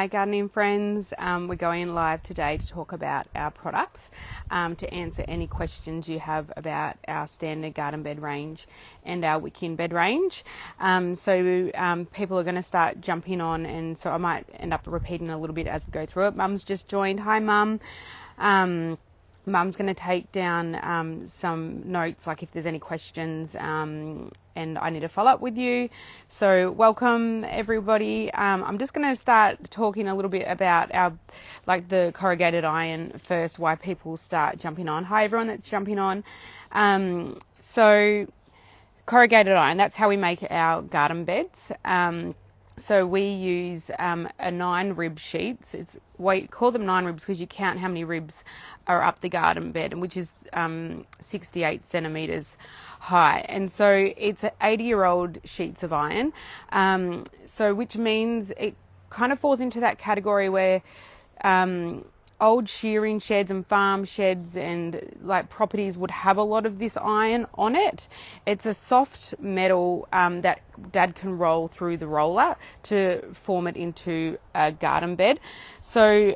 Hi gardening friends, we're going live today to talk about our products, to answer any questions you have about our standard garden bed range and our Wicking bed range. People are going to start jumping on, and so I might end up repeating a little bit as we go through it. Mum's just joined. Hi Mum. Mum's going to take down some notes, like if there's any questions, and I need to follow up with you. So welcome everybody. I'm just going to start talking a little bit about the corrugated iron first, why people start jumping on. Hi everyone that's jumping on. So corrugated iron, that's how we make our garden beds. So we use a 9 rib sheets. We call them 9 ribs because you count how many ribs are up the garden bed, which is 68 centimetres high. And so it's 80-year-old sheets of iron. Which means it kind of falls into that category where old shearing sheds and farm sheds and like properties would have a lot of this iron on it. It's a soft metal that Dad can roll through the roller to form it into a garden bed. So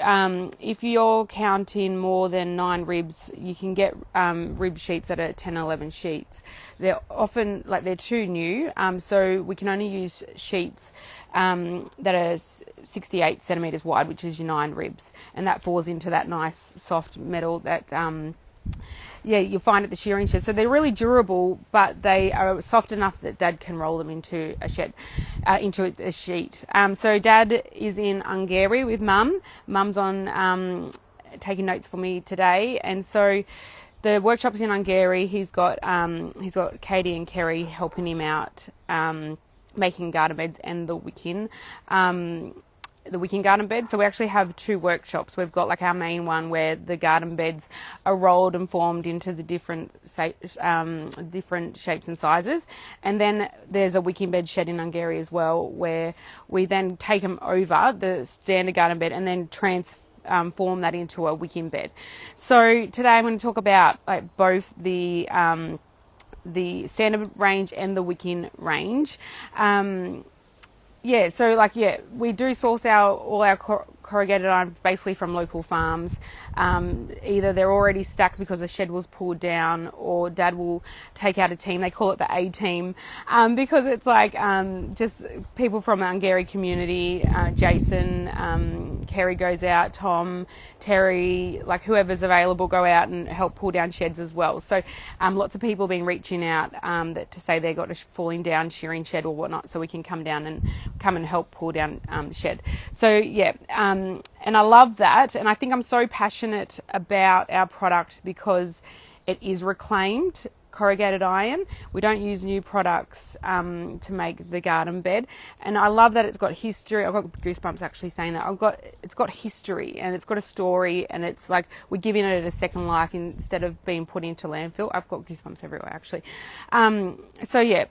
if you're counting more than 9 ribs, you can get rib sheets that are 10, 11 sheets. They're often they're too new, so we can only use sheets that are 68 centimetres wide, which is your 9 ribs, and that falls into that nice soft metal that you'll find at the shearing shed. So they're really durable, but they are soft enough that Dad can roll them into a shed, into a sheet. So Dad is in Hungary with Mum. Mum's on taking notes for me today, and so the workshop's in Hungary. He's got Katie and Kerry helping him out, making garden beds and the Wicking garden bed. So we actually have 2 workshops. We've got our main one where the garden beds are rolled and formed into the different shapes and sizes. And then there's a Wicking bed shed in Hungary as well, where we then take them over the standard garden bed and then transform that into a Wicking bed. So today I'm going to talk about both the standard range and the Wicking range. We do source all our corrugated iron basically from local farms. Either they're already stacked because the shed was pulled down, or Dad will take out a team. They call it the A team, because it's just people from the Hungary community. Jason, Kerry goes out, Tom, Terry, whoever's available go out and help pull down sheds as well. So lots of people have been reaching out to say they got a falling down shearing shed or whatnot, so we can come and help pull down the shed. So and I love that, and I think I'm so passionate about our product because it is reclaimed corrugated iron. We don't use new products to make the garden bed, and I love that it's got history. I've got goosebumps actually saying that. It's got history and it's got a story, and it's we're giving it a second life instead of being put into landfill. I've got goosebumps everywhere actually.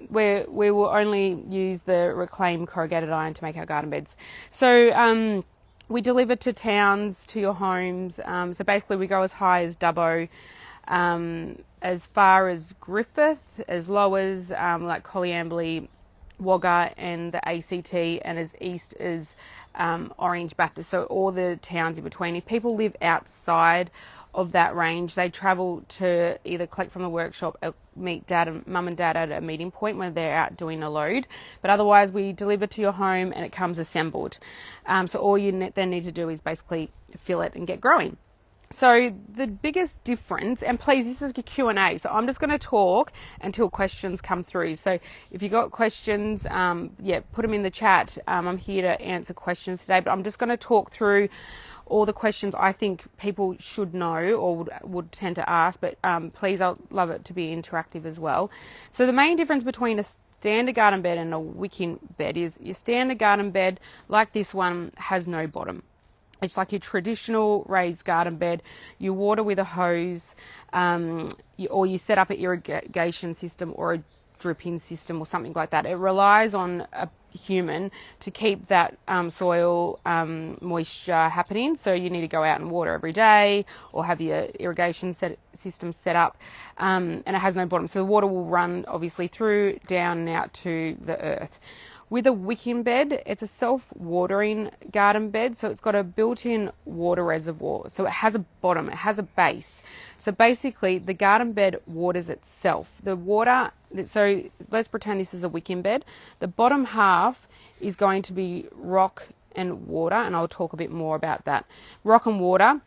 We will only use the reclaimed corrugated iron to make our garden beds. So we deliver to towns, to your homes. So basically we go as high as Dubbo, as far as Griffith, as low as Collyamberley, Wagga and the ACT, and as east as Orange, Bathurst. So all the towns in between. If people live outside of that range, they travel to either collect from the workshop, meet Mum and Dad at a meeting point where they're out doing a load. But otherwise we deliver to your home and it comes assembled. So all you then need to do is basically fill it and get growing. So the biggest difference, and please, this is a Q&A, so I'm just going to talk until questions come through. So if you've got questions, put them in the chat. I'm here to answer questions today, but I'm just going to talk through all the questions I think people should know or would tend to ask, but please, I'd love it to be interactive as well. So the main difference between a standard garden bed and a Wicking bed is your standard garden bed, like this one, has no bottom. It's like your traditional raised garden bed. You water with a hose, or you set up an irrigation system or a dripping system or something like that. It relies on a human to keep that soil moisture happening. So you need to go out and water every day, or have your irrigation system set up, and it has no bottom. So the water will run obviously through, down and out to the earth. With a wicking bed, it's a self-watering garden bed, so it's got a built-in water reservoir. So it has a bottom, it has a base. So basically, the garden bed waters itself. The water, so let's pretend this is a wicking bed. The bottom half is going to be rock and water, and I'll talk a bit more about that. Rock and water,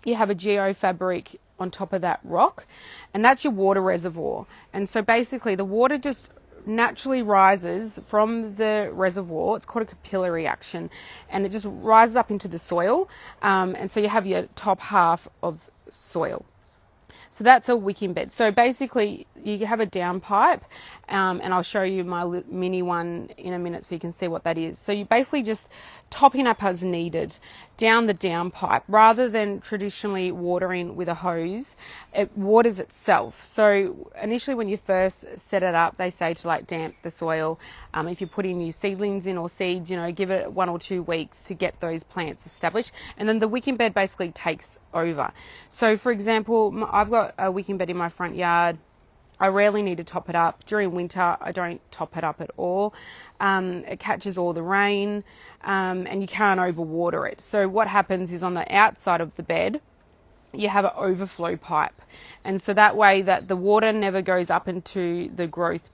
you have a geofabric on top of that rock, and that's your water reservoir. And so basically, the water just naturally rises from the reservoir. It's called a capillary action, and it just rises up into the soil, and so you have your top half of soil. So that's a wicking bed. So basically you have a downpipe, and I'll show you my mini one in a minute so you can see what that is. So you basically just topping up as needed down the downpipe rather than traditionally watering with a hose. It waters itself. So initially when you first set it up, they say to like damp the soil. If you're putting new seedlings in or seeds, give it 1 or 2 weeks to get those plants established. And then the wicking bed basically takes over. So for example, I've got a wicking bed in my front yard. I rarely need to top it up. During winter, I don't top it up at all. It catches all the rain, and you can't overwater it. So what happens is on the outside of the bed, you have an overflow pipe, and so that way that the water never goes up into the growth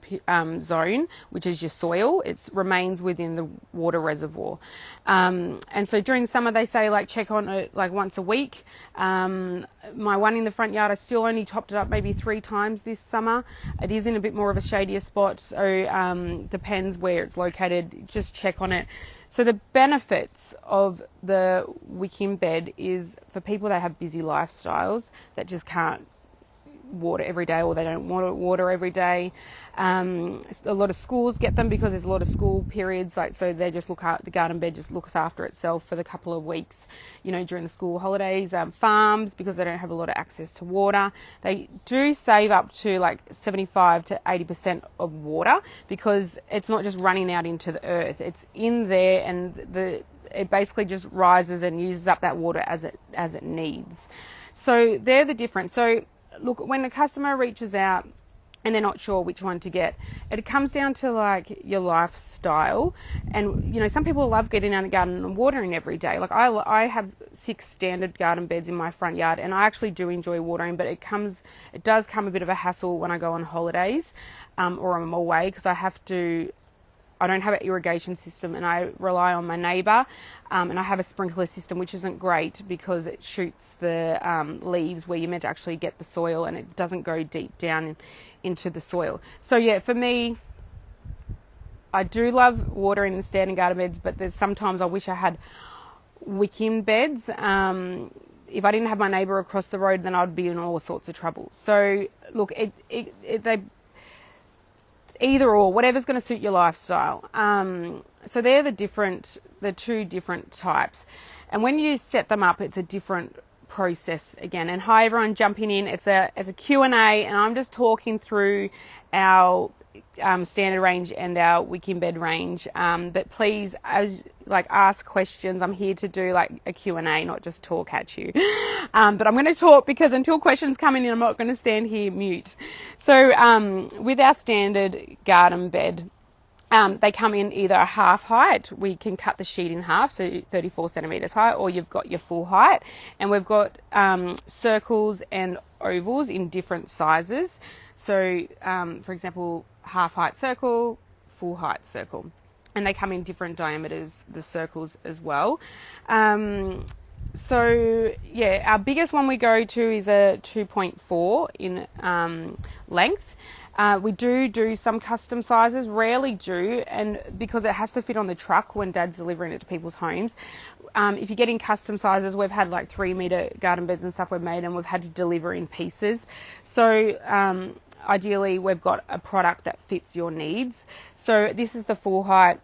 zone, which is your soil. It remains within the water reservoir. And so during summer they say like check on it like once a week. My one in the front yard, I still only topped it up maybe 3 times this summer. It is in a bit more of a shadier spot, so depends where it's located. Just check on it. So the benefits of the wicking bed is for people that have busy lifestyles that just can't water every day, or they don't want to water every day. A lot of schools get them because there's a lot of school periods, so they just the garden bed just looks after itself for the couple of weeks, during the school holidays. Farms, because they don't have a lot of access to water, they do save up to like 75 to 80% of water, because it's not just running out into the earth, it's in there, and it basically just rises and uses up that water as it needs. So they're the difference. So look, when a customer reaches out and they're not sure which one to get, it comes down to like your lifestyle. And some people love getting out in the garden and watering every day. Like I have 6 standard garden beds in my front yard, and I actually do enjoy watering, but it does come a bit of a hassle when I go on holidays, or I'm away, because I don't have an irrigation system, and I rely on my neighbour, and I have a sprinkler system, which isn't great because it shoots the leaves where you're meant to actually get the soil, and it doesn't go deep down into the soil. So yeah, for me, I do love watering the standing garden beds, but there's sometimes I wish I had wicking beds. If I didn't have my neighbour across the road, then I'd be in all sorts of trouble. So look, they either or, whatever's going to suit your lifestyle. So they're the 2 different types. And when you set them up, it's a different process again. And hi everyone jumping in. It's a Q&A, and I'm just talking through our standard range and our wicking bed range. But please, ask questions. I'm here to do like a Q&A, not just talk at you. But I'm going to talk, because until questions come in, I'm not going to stand here mute. So with our standard garden bed, they come in either a half height. We can cut the sheet in half, so 34 centimetres high, or you've got your full height. And we've got circles and ovals in different sizes. So, for example, half height circle, full height circle. And they come in different diameters, the circles as well. So yeah, our biggest one we go to is a 2.4 in length. We do some custom sizes, rarely do, and because it has to fit on the truck when Dad's delivering it to people's homes. If you're getting custom sizes, we've had like 3-meter garden beds and stuff we've made, and we've had to deliver in pieces. So ideally, we've got a product that fits your needs. So this is the full height.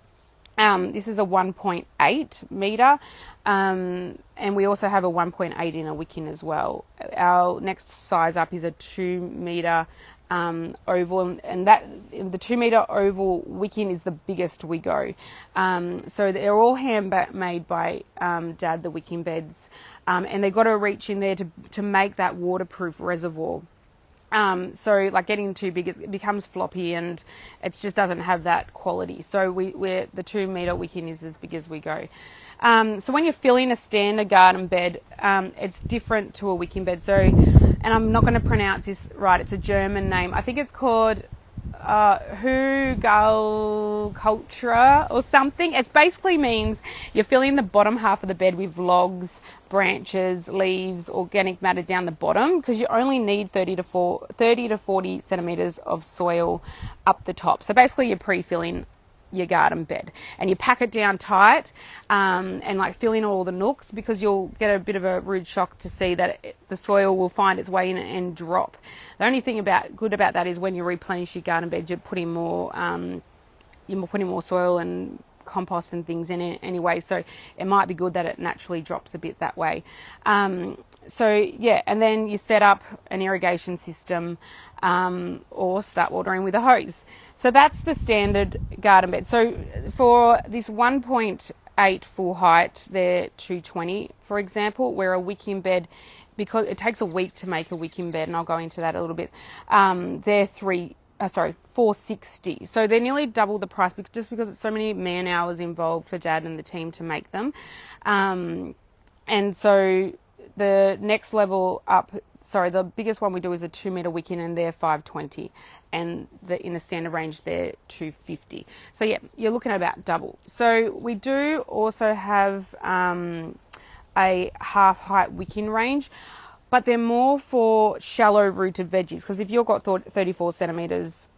This is a 1.8 metre, and we also have a 1.8 in a wicking as well. Our next size up is a 2 metre oval, and that the 2 metre oval wicking is the biggest we go. So they're all handmade by Dad, the wicking beds, and they've got to reach in there to make that waterproof reservoir. So like getting too big, it becomes floppy and it just doesn't have that quality. So we're the 2 meter wicking is as big as we go. So when you're filling a standard garden bed, it's different to a wicking bed. So, and I'm not going to pronounce this right. It's a German name. I think it's called Hugelkultur or something. It basically means you're filling the bottom half of the bed with logs, branches, leaves, organic matter down the bottom, because you only need 30 to 40 centimeters of soil up the top. So basically you're pre-filling your garden bed, and you pack it down tight, and like fill in all the nooks, because you'll get a bit of a rude shock to see that the soil will find its way in and drop. The only thing good about that is when you replenish your garden bed, you're putting more soil and compost and things in it anyway, so it might be good that it naturally drops a bit that way. So yeah, and then you set up an irrigation system, or start watering with a hose. So that's the standard garden bed. So for this 1.8 full height, they're 220, for example, where a wicking bed, because it takes a week to make a wicking bed, and I'll go into that a little bit, they're 460. So they're nearly double the price, just because it's so many man hours involved for Dad and the team to make them. And so the next level up, the biggest one we do is a 2 meter wicking, and they're 520, and in the standard range they're 250. So yeah, you're looking at about double. So we do also have a half height wicking range, but they're more for shallow rooted veggies, because if you've got 34 centimeters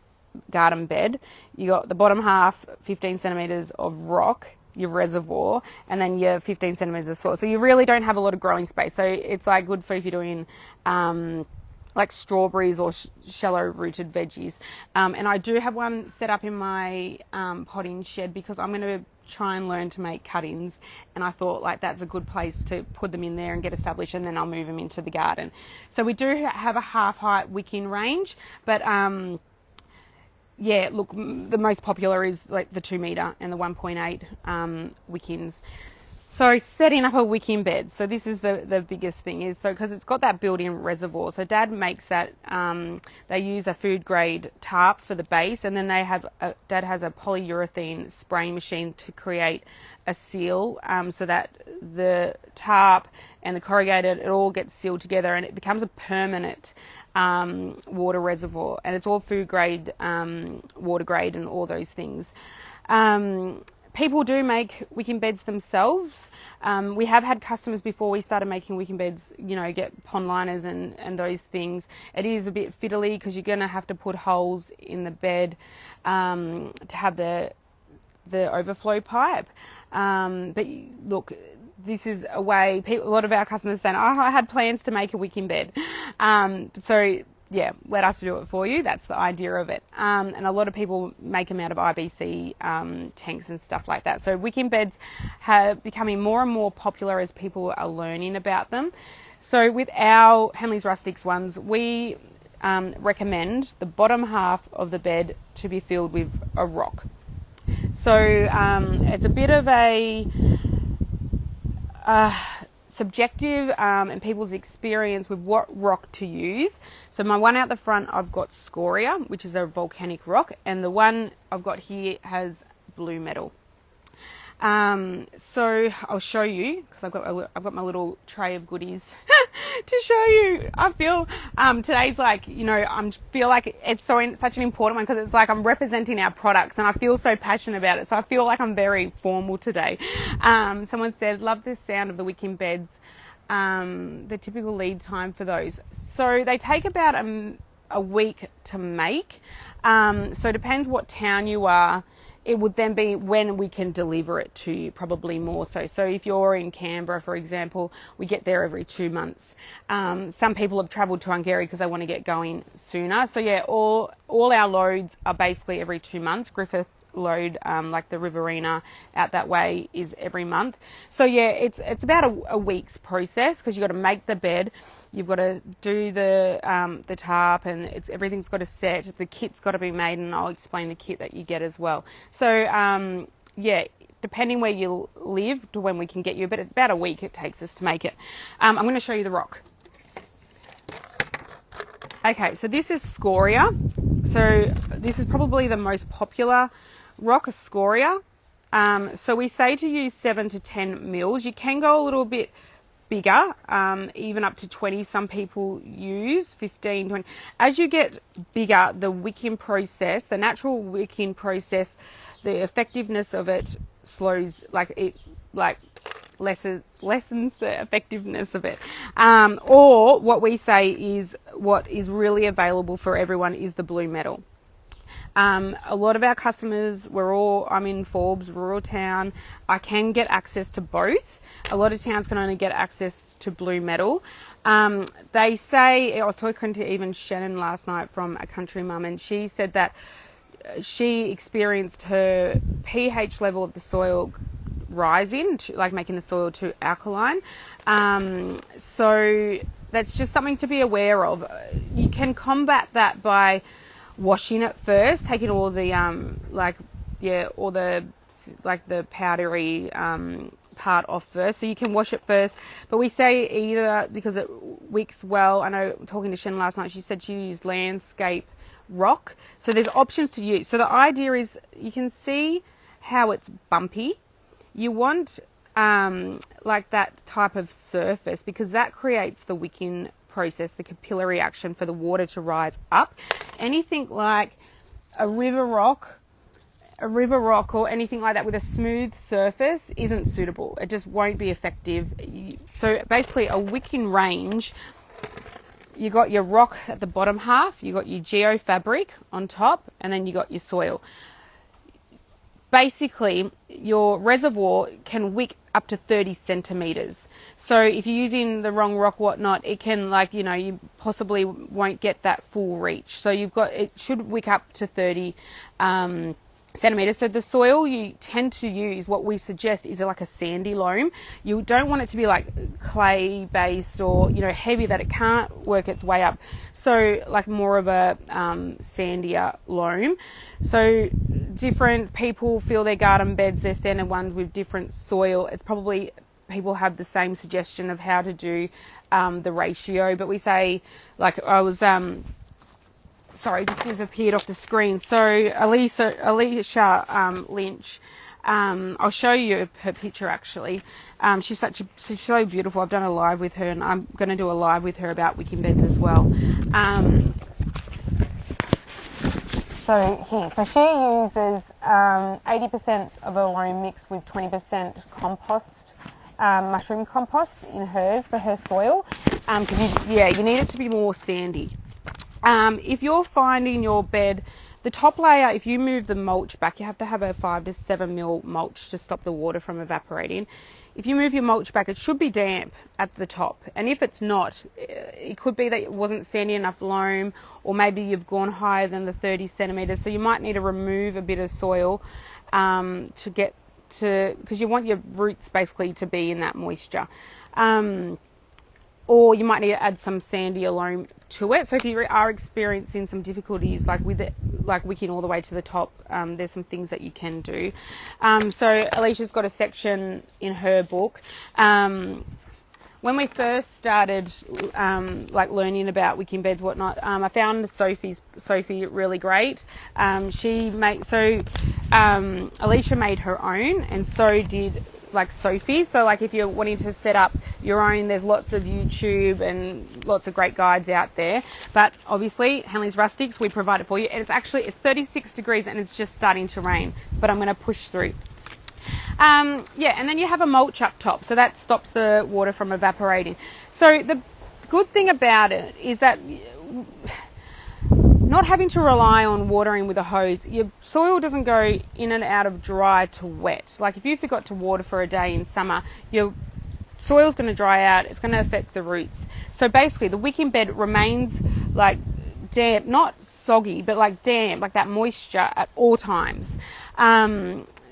garden bed, you got the bottom half 15 centimeters of rock, your reservoir, and then your 15 centimeters of soil. So you really don't have a lot of growing space. So it's like good for if you're doing like strawberries or shallow rooted veggies. And I do have one set up in my potting shed, because I'm going to try and learn to make cuttings, and I thought like that's a good place to put them in there and get established, and then I'll move them into the garden. So we do have a half height wicking range, but yeah, look, the most popular is like the 2 meter and the 1.8 wickings. So setting up a wicking bed. So this is the biggest thing, is so because it's got that built-in reservoir. So Dad makes that. They use a food grade tarp for the base, and then Dad has a polyurethane spraying machine to create a seal, so that the tarp and the corrugated, it all gets sealed together, and it becomes a permanent water reservoir. And it's all food grade, water grade, and all those things. People do make wicking beds themselves. We have had customers before we started making wicking beds, get pond liners and those things. It is a bit fiddly, because you're going to have to put holes in the bed to have the overflow pipe. But look, this is a way, a lot of our customers are saying, I had plans to make a wicking bed. So yeah, let us do it for you. That's the idea of it. And a lot of people make them out of IBC tanks and stuff like that. So wicking beds have becoming more and more popular as people are learning about them. So with our Henley's Rustics ones, we recommend the bottom half of the bed to be filled with a rock. So it's a bit of a subjective and people's experience with what rock to use. So my one out the front, I've got scoria, which is a volcanic rock, and the one I've got here has blue metal. So I'll show you, because I've got my little tray of goodies to show you. I feel today's like, I feel like it's such an important one, because it's like I'm representing our products, and I feel so passionate about it. So I feel like I'm very formal today. Someone said, love the sound of the wicking beds. The typical lead time for those. So they take about a week to make. So it depends what town you are. It would then be when we can deliver it to you, probably more so. So if you're in Canberra, for example, we get there every 2 months. Some people have travelled to Hungary because they want to get going sooner. So yeah, all our loads are basically every 2 months. Griffith load, like the Riverina out that way, is every month. So yeah, it's about a week's process, because you've got to make the bed, you've got to do the tarp, and everything's got to set. The kit's got to be made, and I'll explain the kit that you get as well. So yeah, depending where you live to when we can get you, but about a week it takes us to make it. I'm going to show you the rock. Okay, so this is scoria. So this is probably the most popular rock, scoria. So we say to use 7 to 10 mils. You can go a little bit bigger, even up to 20. Some people use 15, 20. As you get bigger, the wicking process, the natural wicking process, the effectiveness of it slows, lessens the effectiveness of it. Or what we say is what is really available for everyone is the blue metal. A lot of our customers, I'm in Forbes, rural town. I can get access to both. A lot of towns can only get access to blue metal. They say, I was talking to even Shannon last night from a country mum, and she said that she experienced her pH level of the soil rising, making the soil too alkaline. So that's just something to be aware of. You can combat that by washing it first, taking all the the powdery part off first. So you can wash it first, but we say either because it wicks well. I know talking to Shannon last night, she said she used landscape rock. So there's options to use. So the idea is you can see how it's bumpy. You want that type of surface because that creates the wicking process, the capillary action for the water to rise up. Anything like a river rock or anything like that with a smooth surface isn't suitable. It just won't be effective. So basically a wicking range, you got your rock at the bottom half, you got your geofabric on top, and then you got your soil. Basically, your reservoir can wick up to 30 centimeters. So if you're using the wrong rock, whatnot, it can you possibly won't get that full reach. So it should wick up to 30 centimeters. So the soil you tend to use, what we suggest is like a sandy loam. You don't want it to be like clay based or heavy that it can't work its way up. So like more of a sandier loam. So different people fill their garden beds, their standard ones, with different soil. It's probably people have the same suggestion of how to do the ratio, but we say just disappeared off the screen. So Alicia Lynch, I'll show you her picture actually. She's so beautiful. I've done a live with her, and I'm going to do a live with her about wicking beds as well. So she uses 80% of a loam mix with 20% compost, mushroom compost in hers for her soil. You need it to be more sandy. If you're finding your bed, the top layer, if you move the mulch back, you have to have a 5 to 7 mil mulch to stop the water from evaporating. If you move your mulch back, it should be damp at the top. And if it's not, it could be that it wasn't sandy enough loam, or maybe you've gone higher than the 30 centimeters. So you might need to remove a bit of soil because you want your roots basically to be in that moisture. Or you might need to add some sandier loam to it. So if you are experiencing some difficulties with it, wicking all the way to the top, there's some things that you can do. So Alicia's got a section in her book. When we first started learning about wicking beds, whatnot, I found Sophie really great. Alicia made her own, and so did Sophie. So if you're wanting to set up your own, there's lots of YouTube and lots of great guides out there. But obviously, Henley's Rustics, we provide it for you. And it's 36 degrees and it's just starting to rain. But I'm going to push through. And then you have a mulch up top. So that stops the water from evaporating. So the good thing about it is that not having to rely on watering with a hose, your soil doesn't go in and out of dry to wet. If you forgot to water for a day in summer, your soil's going to dry out. It's going to affect the roots. So basically, the wicking bed remains damp, not soggy, but damp, that moisture at all times.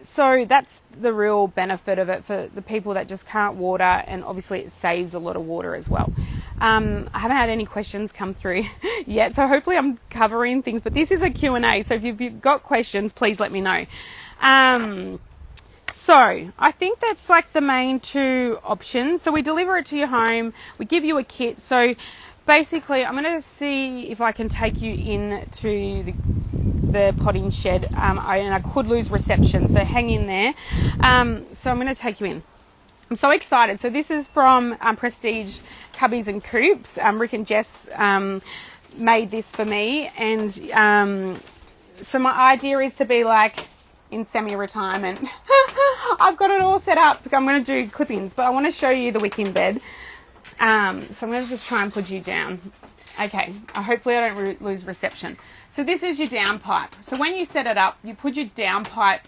So that's the real benefit of it for the people that just can't water, and obviously it saves a lot of water as well. I haven't had any questions come through yet, so hopefully I'm covering things, but this is a Q&A, so if you've got questions, please let me know. So I think that's the main two options. So we deliver it to your home, we give you a kit. So basically I'm going to see if I can take you into the potting shed, and I could lose reception, so hang in there. So I'm going to take you in. I'm so excited. So this is from Prestige Cubbies and Coops. Rick and Jess made this for me, and so my idea is to be like in semi-retirement. I've got it all set up. I'm going to do clip-ins, but I want to show you the wicking bed. So I'm going to just try and put you down. Okay, hopefully I don't lose reception. So this is your down pipe. So when you set it up, you put your down pipe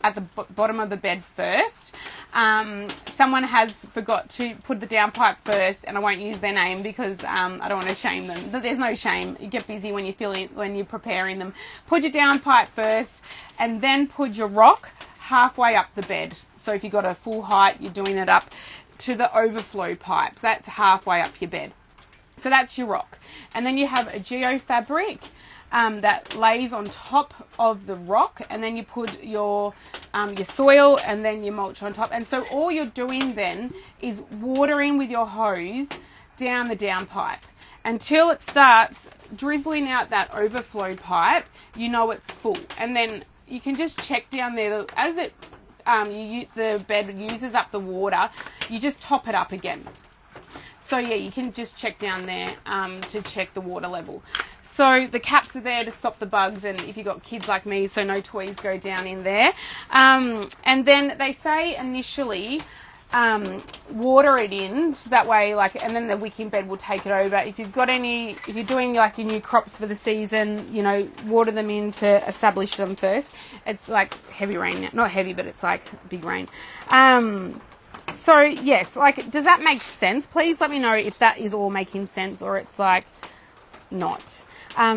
at the bottom of the bed first. Someone has forgot to put the down pipe first, and I won't use their name because I don't want to shame them. There's no shame. You get busy when you're preparing them. Put your down pipe first, and then put your rock halfway up the bed. So if you've got a full height, you're doing it up to the overflow pipe. That's halfway up your bed. So that's your rock. And then you have a geo fabric that lays on top of the rock, and then you put your soil and then your mulch on top. And so all you're doing then is watering with your hose down the down pipe until it starts drizzling out that overflow pipe. You know it's full, and then you can just check down there as it the bed uses up the water. You just top it up again. So yeah, you can just check down there to check the water level. So the caps are there to stop the bugs, and if you've got kids like me, so no toys go down in there. And then they say initially water it in, so that way, and then the wicking bed will take it over. If you're doing like your new crops for the season, water them in to establish them first. It's like heavy rain, not heavy, but it's like big rain. So yes, does that make sense? Please let me know if that is all making sense or it's not.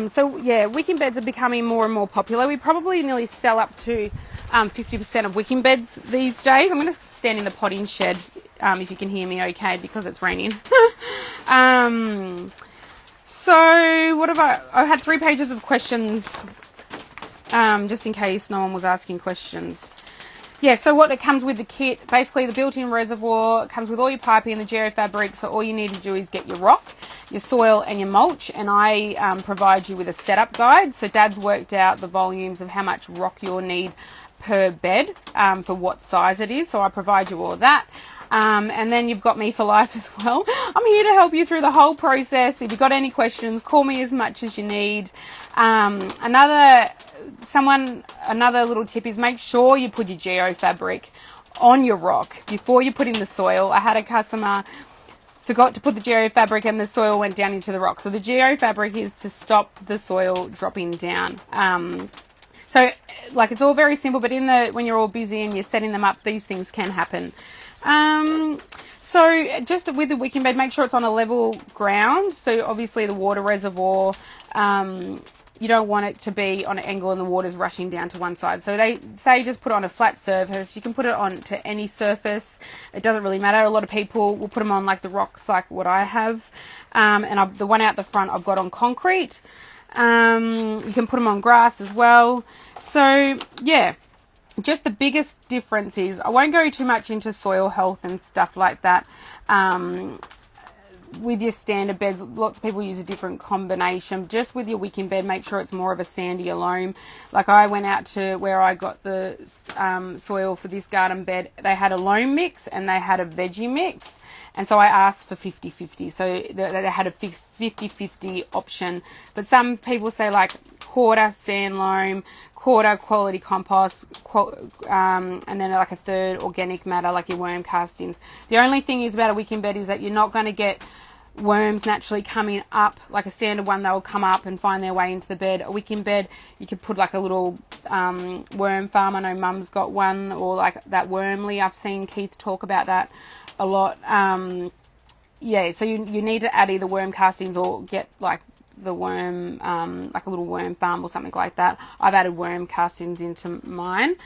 So yeah, wicking beds are becoming more and more popular. We probably nearly sell up to 50% of wicking beds these days. I'm going to stand in the potting shed if you can hear me okay, because it's raining. So what have I had 3 pages of questions just in case no one was asking questions. Yeah, so what it comes with the kit, basically the built-in reservoir, comes with all your piping and the geofabric, so all you need to do is get your rock, your soil and your mulch, and I provide you with a setup guide. So Dad's worked out the volumes of how much rock you'll need per bed for what size it is, so I provide you all of that. And then you've got me for life as well. I'm here to help you through the whole process. If you've got any questions, call me as much as you need. Another little tip is make sure you put your geofabric on your rock before you put in the soil. I had a customer forgot to put the geofabric and the soil went down into the rock. So the geofabric is to stop the soil dropping down. So it's all very simple, but when you're all busy and you're setting them up, these things can happen. So just with the wicking bed, make sure it's on a level ground. So obviously the water reservoir, you don't want it to be on an angle and the water's rushing down to one side. So they say just put it on a flat surface. You can put it on to any surface. It doesn't really matter. A lot of people will put them on like the rocks, like what I have. And the one out the front I've got on concrete. You can put them on grass as well. So yeah, just the biggest difference is, I won't go too much into soil health and stuff like that. With your standard beds, lots of people use a different combination. Just with your wicking bed, make sure it's more of a sandier loam. Like I went out to where I got the soil for this garden bed. They had a loam mix and they had a veggie mix. And so I asked for 50-50. So they had a 50-50 option. But some people say quarter sand loam, quarter quality compost, and then a third organic matter, like your worm castings. The only thing is about a wicking bed is that you're not going to get worms naturally coming up. Like a standard one, they'll come up and find their way into the bed. A wicking bed, you could put a little worm farm. I know Mum's got one, or that Wormly. I've seen Keith talk about that a lot. Yeah, so you need to add either worm castings or get the worm, a little worm farm or something like that. I've added worm castings into mine.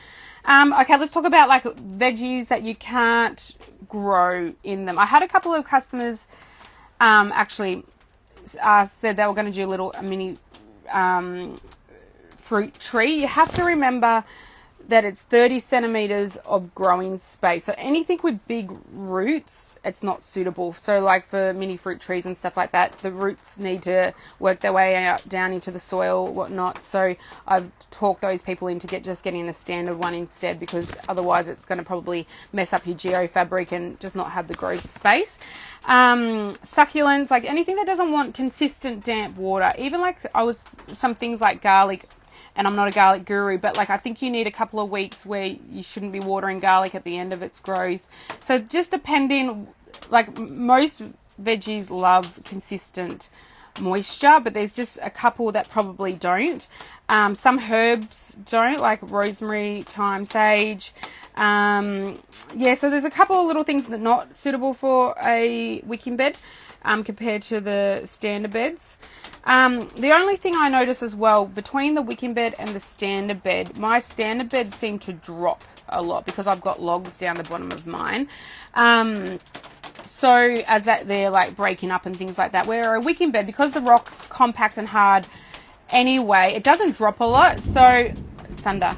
Okay, let's talk about veggies that you can't grow in them. I had a couple of customers actually said they were going to do a mini fruit tree. You have to remember that it's 30 centimeters of growing space. So anything with big roots, it's not suitable. So like for mini fruit trees and stuff like that, the roots need to work their way out down into the soil, whatnot. So I've talked those people into getting a standard one instead, because otherwise it's going to probably mess up your geofabric and just not have the growth space. Succulents, like anything that doesn't want consistent damp water, even like some things like garlic. And I'm not a garlic guru, but like I think you need a couple of weeks where you shouldn't be watering garlic at the end of its growth. So just depending, like most veggies love consistent moisture, but there's just a couple that probably don't. Some herbs don't, like rosemary, thyme, sage. So there's a couple of little things that are not suitable for a wicking bed compared to the standard beds. The only thing I notice as well, between the wicking bed and the standard bed, my standard beds seem to drop a lot because I've got logs down the bottom of mine. So as that they're like breaking up and things like that, where a wicking bed, because the rock's compact and hard anyway, it doesn't drop a lot. So thunder.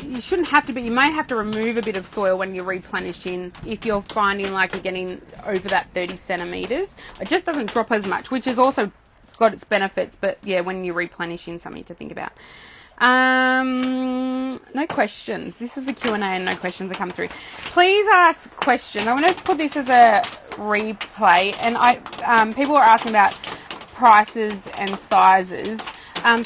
You shouldn't have to, but you may have to remove a bit of soil when you're replenishing if you're finding like you're getting over that 30 centimeters. It just doesn't drop as much, which is also got its benefits, but yeah, when you're replenishing, something to think about. No questions. This is a Q&A and no questions have come through. Please ask questions. I'm going to put this as a replay, and people are asking about prices and sizes.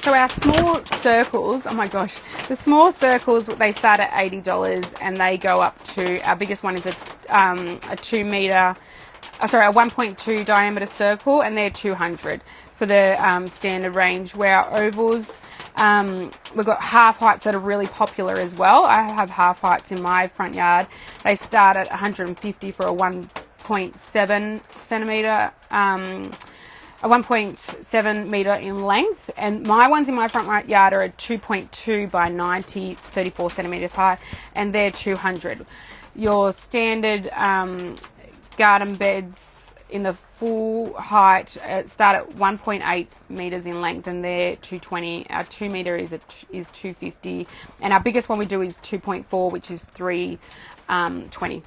So our small circles, oh my gosh, the small circles, they start at $80 and they go up to, our biggest one is a 1.2 diameter circle, and they're $200 for the standard range. Where our ovals, we've got half heights that are really popular as well. I have half heights in my front yard. They start at $150 for a 1.7 centimeter, a 1.7 meter in length, and my ones in my front yard are a 2.2 by 90, 34 centimeters high, and they're $200. Your standard garden beds in the full height start at 1.8 meters in length, and they're $220. Our 2 meter is $250, and our biggest one we do is 2.4, which is $320.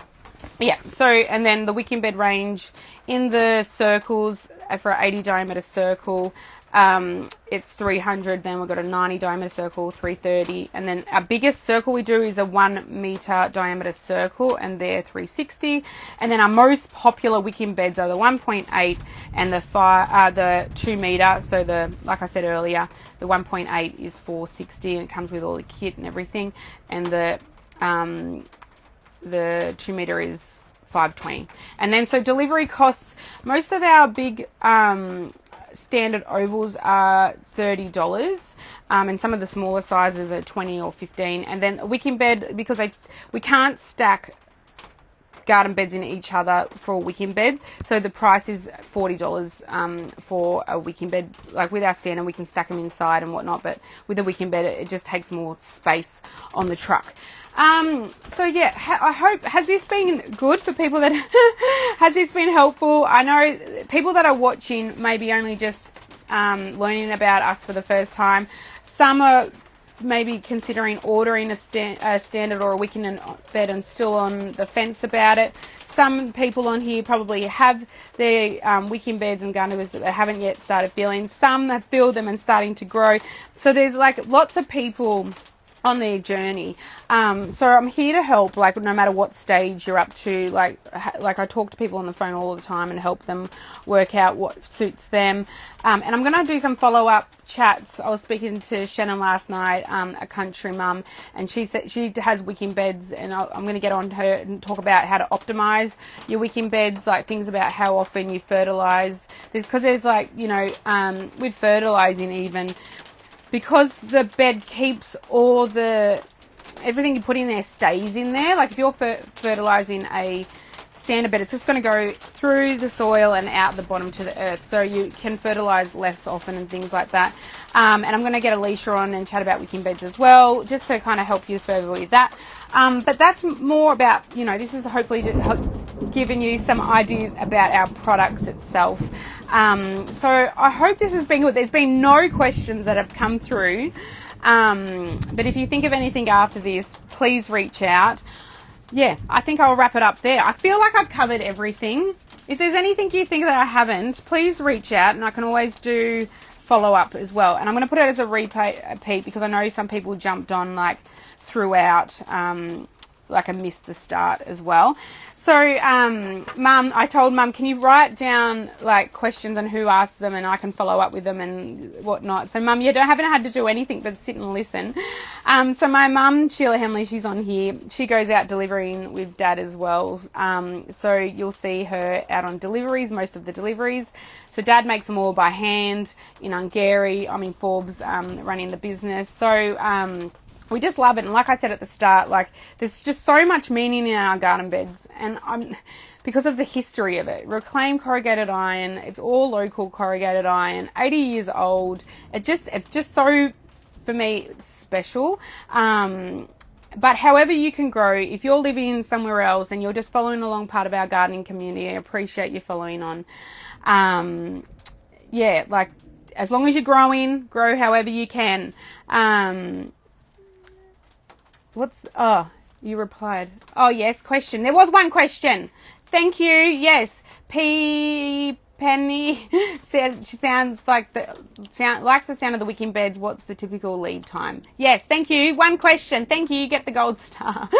Yeah, so, and then the wicking bed range in the circles, for an 80 diameter circle, it's $300. Then we've got a 90 diameter circle, $330. And then our biggest circle we do is a 1 meter diameter circle, and they're $360. And then our most popular wicking beds are the 1.8 and the 2 meter. So like I said earlier, the 1.8 is $460, and it comes with all the kit and everything. And the 2 meter is $520. And then so delivery costs, most of our big standard ovals are $30, and some of the smaller sizes are $20 or $15. And then a wicking bed, because we can't stack garden beds in each other for a wicking bed, so the price is $40 for a wicking bed. Like with our standard, we can stack them inside and whatnot, but with a wicking bed, it just takes more space on the truck. So yeah, I hope, has this been good for people that, has this been helpful? I know people that are watching maybe only just learning about us for the first time. Some are maybe considering ordering a standard or a wicking bed and still on the fence about it. Some people on here probably have their wicking beds and garden beds that they haven't yet started filling. Some have filled them and starting to grow. So there's like lots of people on their journey. So I'm here to help, like no matter what stage you're up to. Like I talk to people on the phone all the time and help them work out what suits them. And I'm going to do some follow-up chats. I was speaking to Shannon last night, a country mum, and she said she has wicking beds, and I'm going to get on to her and talk about how to optimize your wicking beds, like things about how often you fertilize. Because there's like, you know, with fertilizing even, because the bed keeps everything you put in there stays in there. Like if you're fertilizing a standard bed, it's just going to go through the soil and out the bottom to the earth. So you can fertilize less often and things like that. And I'm going to get Alicia on and chat about wicking beds as well, just to kind of help you further with that. But that's more about, you know, this is hopefully giving you some ideas about our products itself. So I hope this has been good. There's been no questions that have come through. But if you think of anything after this, please reach out. Yeah, I think I'll wrap it up there. I feel like I've covered everything. If there's anything you think that I haven't, please reach out, and I can always do follow up as well. And I'm going to put it as a repeat because I know some people jumped on like throughout, like I missed the start as well. So, Mum, I told Mum, can you write down like questions and who asked them, and I can follow up with them and whatnot. So, Mum, you haven't had to do anything but sit and listen. So my mum, Sheila Henley, she's on here. She goes out delivering with Dad as well. So you'll see her out on deliveries, most of the deliveries. So Dad makes them all by hand in Ungary. I'm in Forbes, running the business. So, we just love it. And like I said at the start, like there's just so much meaning in our garden beds, and because of the history of it. Reclaimed corrugated iron. It's all local corrugated iron, 80 years old. It's just so, for me, special. But however you can grow, if you're living somewhere else and you're just following along part of our gardening community, I appreciate you following on. Yeah, like as long as you're growing, grow however you can. You replied. Oh, yes, question. There was one question. Thank you. Yes. P. Penny said she likes the sound of the wicking beds. What's the typical lead time? Yes, thank you. One question. Thank you. You get the gold star.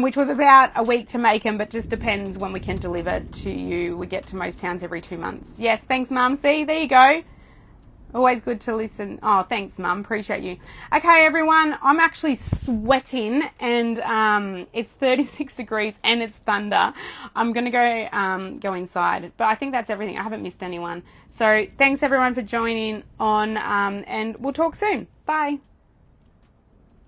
Which was about a week to make them, but just depends when we can deliver to you. We get to most towns every 2 months. Yes, thanks, Mum. See, there you go. Always good to listen. Oh, thanks, Mum. Appreciate you. Okay, everyone. I'm actually sweating, and it's 36 degrees, and it's thunder. I'm going to go inside. But I think that's everything. I haven't missed anyone. So thanks, everyone, for joining on, and we'll talk soon. Bye.